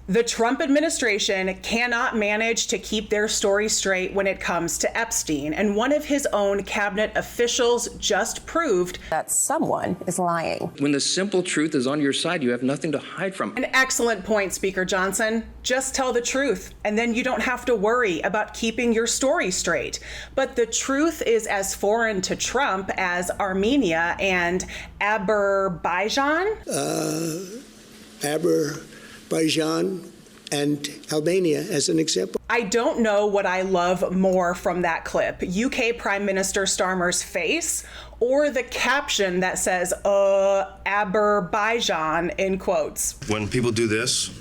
The Trump administration cannot manage to keep their story straight when it comes to Epstein, and one of his own cabinet officials just proved that someone is lying. When the simple truth is on your side, you have nothing to hide from. An excellent point, Speaker Johnson. Just tell the truth, and then you don't have to worry about keeping your story straight. But the truth is as foreign to Trump as Armenia and Azerbaijan? Azerbaijan and Albania as an example. I don't know what I love more from that clip, UK Prime Minister Starmer's face or the caption that says, Azerbaijan, in quotes. When people do this,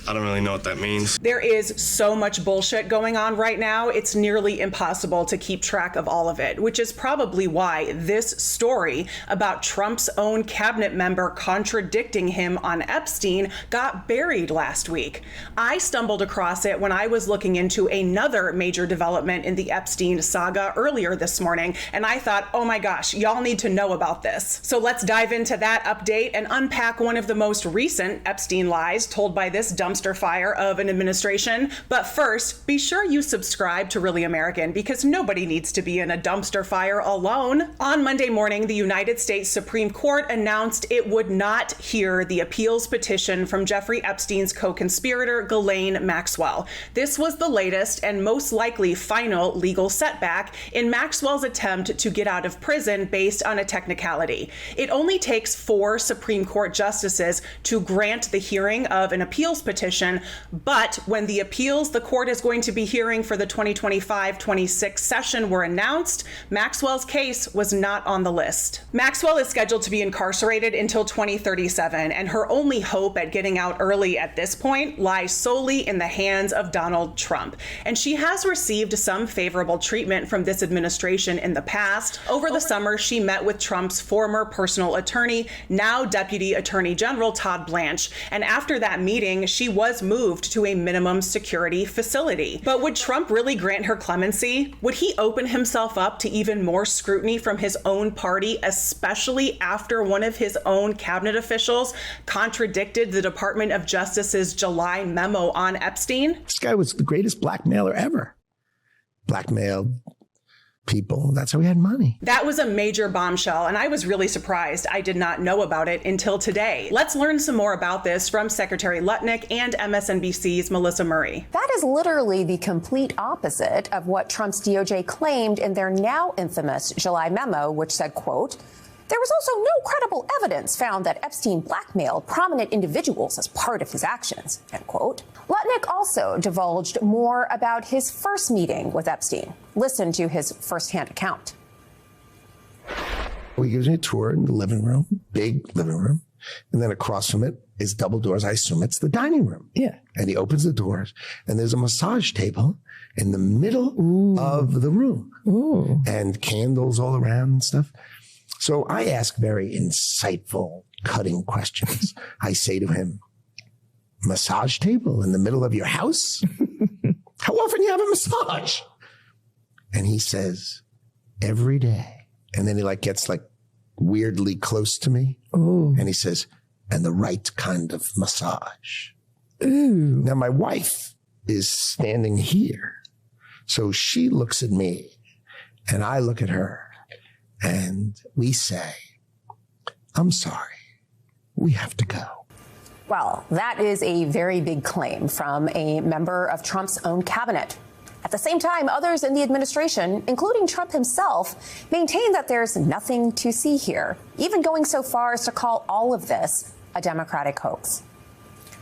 I don't really know what that means. There is so much bullshit going on right now, it's nearly impossible to keep track of all of it, which is probably why this story about Trump's own cabinet member contradicting him on Epstein got buried last week. I stumbled across it when I was looking into another major development in the Epstein saga earlier this morning, and I thought, oh my gosh, y'all need to know about this. So let's dive into that update and unpack one of the most recent Epstein lies told by this dumpster fire of an administration. But first, be sure you subscribe to Really American, because nobody needs to be in a dumpster fire alone. On Monday morning, the United States Supreme Court announced it would not hear the appeals petition from Jeffrey Epstein's co-conspirator, Ghislaine Maxwell. This was the latest and most likely final legal setback in Maxwell's attempt to get out of prison based on a technicality. It only takes 4 Supreme Court justices to grant the hearing of an appeals petition, but when the appeals the court is going to be hearing for the 2025-26 session were announced, Maxwell's case was not on the list. Maxwell is scheduled to be incarcerated until 2037, and her only hope at getting out early at this point lies solely in the hands of Donald Trump. And she has received some favorable treatment from this administration in the past. Over the summer, she met with Trump's former personal attorney, now Deputy Attorney General Todd Blanche, and after that meeting, she was moved to a minimum security facility. But would Trump really grant her clemency? Would he open himself up to even more scrutiny from his own party, especially after one of his own cabinet officials contradicted the Department of Justice's July memo on Epstein? This guy was the greatest blackmailer ever. Blackmailed people. That's how he had money. That was a major bombshell, and I was really surprised I did not know about it until today. Let's learn some more about this from Secretary Lutnick and MSNBC's Melissa Murray. That is literally the complete opposite of what Trump's DOJ claimed in their now infamous July memo, which said, quote, "There was also no credible evidence found that Epstein blackmailed prominent individuals as part of his actions," end quote. Lutnick also divulged more about his first meeting with Epstein. Listen to his firsthand account. He gives me a tour in the living room, big living room. And then across from it is double doors. I assume it's the dining room. Yeah. And he opens the doors and there's a massage table in the middle of the room. And candles all around and stuff. So I ask very insightful, cutting questions. I say to him, "Massage table in the middle of your house? How often do you have a massage?" And he says, "Every day." And then he gets weirdly close to me. And he says, "And the right kind of massage." Now my wife is standing here. So she looks at me and I look at her. And we say, "I'm sorry, we have to go." Well, that is a very big claim from a member of Trump's own cabinet. At the same time, others in the administration, including Trump himself, maintain that there's nothing to see here, even going so far as to call all of this a Democratic hoax.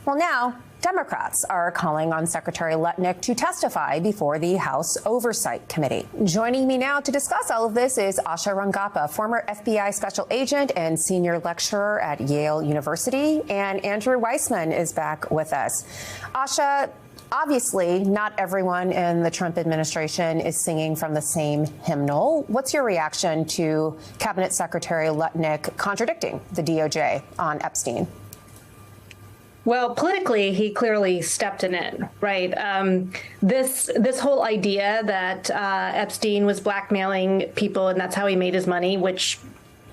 Well, now, Democrats are calling on Secretary Lutnick to testify before the House Oversight Committee. Joining me now to discuss all of this is Asha Rangappa, former FBI special agent and senior lecturer at Yale University, and Andrew Weissman is back with us. Asha, obviously, not everyone in the Trump administration is singing from the same hymnal. What's your reaction to Cabinet Secretary Lutnick contradicting the DOJ on Epstein? Well, politically, he clearly stepped in it, right? This whole idea that Epstein was blackmailing people and that's how he made his money, which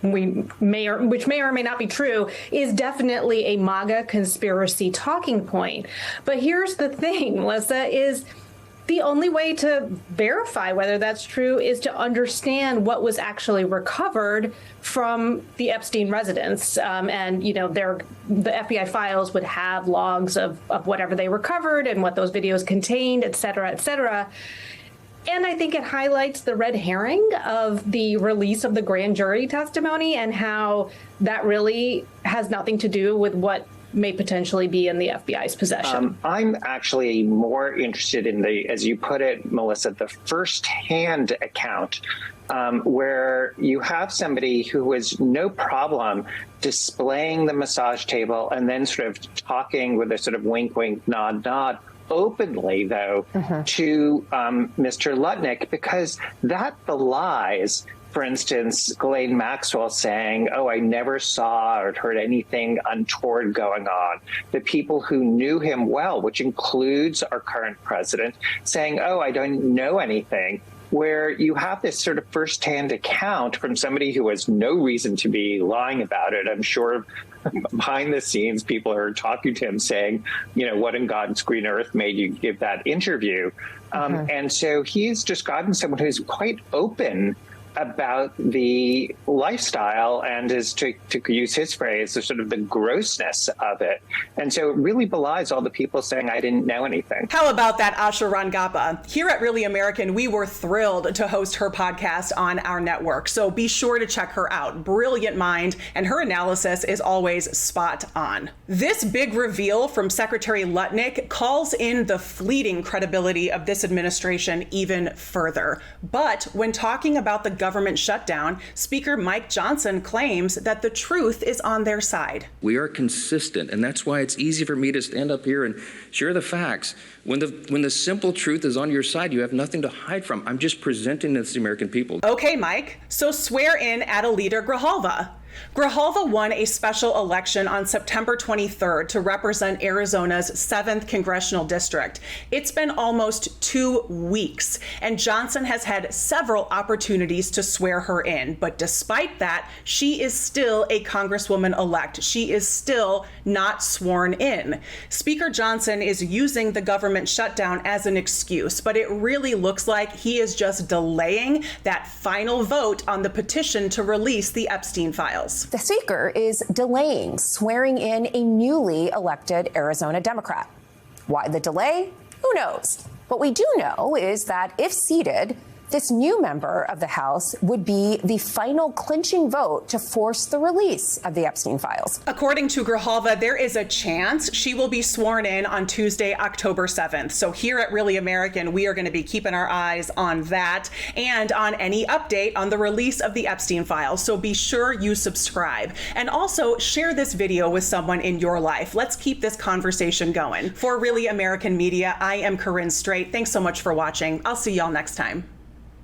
which may or may not be true, is definitely a MAGA conspiracy talking point. But here's the thing, Melissa, is the only way to verify whether that's true is to understand what was actually recovered from the Epstein residence. And, you know, the FBI files would have logs of whatever they recovered and what those videos contained, et cetera, et cetera. And I think it highlights the red herring of the release of the grand jury testimony and how that really has nothing to do with what may potentially be in the FBI's possession. I'm actually more interested in as you put it, Melissa, the first-hand account, where you have somebody who has no problem displaying the massage table and then sort of talking with a sort of wink, wink, nod, nod, openly, though, to Mr. Lutnick, because that belies, for instance, Ghislaine Maxwell saying, oh, I never saw or heard anything untoward going on. The people who knew him well, which includes our current president, saying, oh, I don't know anything, where you have this sort of firsthand account from somebody who has no reason to be lying about it. I'm sure behind the scenes, people are talking to him saying, you know, what in God's green earth made you give that interview? And so he's just gotten someone who's quite open about the lifestyle and is, to use his phrase, the sort of the grossness of it. And so it really belies all the people saying, I didn't know anything. How about that, Asha Rangappa? Here at Really American, we were thrilled to host her podcast on our network. So be sure to check her out. Brilliant mind, and her analysis is always spot on. This big reveal from Secretary Lutnick calls in the fleeting credibility of this administration even further. But when talking about the government shutdown, Speaker Mike Johnson claims that the truth is on their side. We are consistent, and that's why it's easy for me to stand up here and share the facts. When the simple truth is on your side, you have nothing to hide from. I'm just presenting this to the American people. Okay, Mike, so swear in Adelita Grijalva. Grijalva won a special election on September 23rd to represent Arizona's 7th congressional district. It's been almost 2 weeks, and Johnson has had several opportunities to swear her in. But despite that, she is still a Congresswoman-elect. She is still not sworn in. Speaker Johnson is using the government shutdown as an excuse, but it really looks like he is just delaying that final vote on the petition to release the Epstein files. The Speaker is delaying swearing in a newly elected Arizona Democrat. Why the delay? Who knows? What we do know is that if seated, this new member of the House would be the final clinching vote to force the release of the Epstein files. According to Grijalva, there is a chance she will be sworn in on Tuesday, October 7th. So here at Really American, we are going to be keeping our eyes on that and on any update on the release of the Epstein files. So be sure you subscribe and also share this video with someone in your life. Let's keep this conversation going. For Really American Media, I am Corinne Straight. Thanks so much for watching. I'll see y'all next time.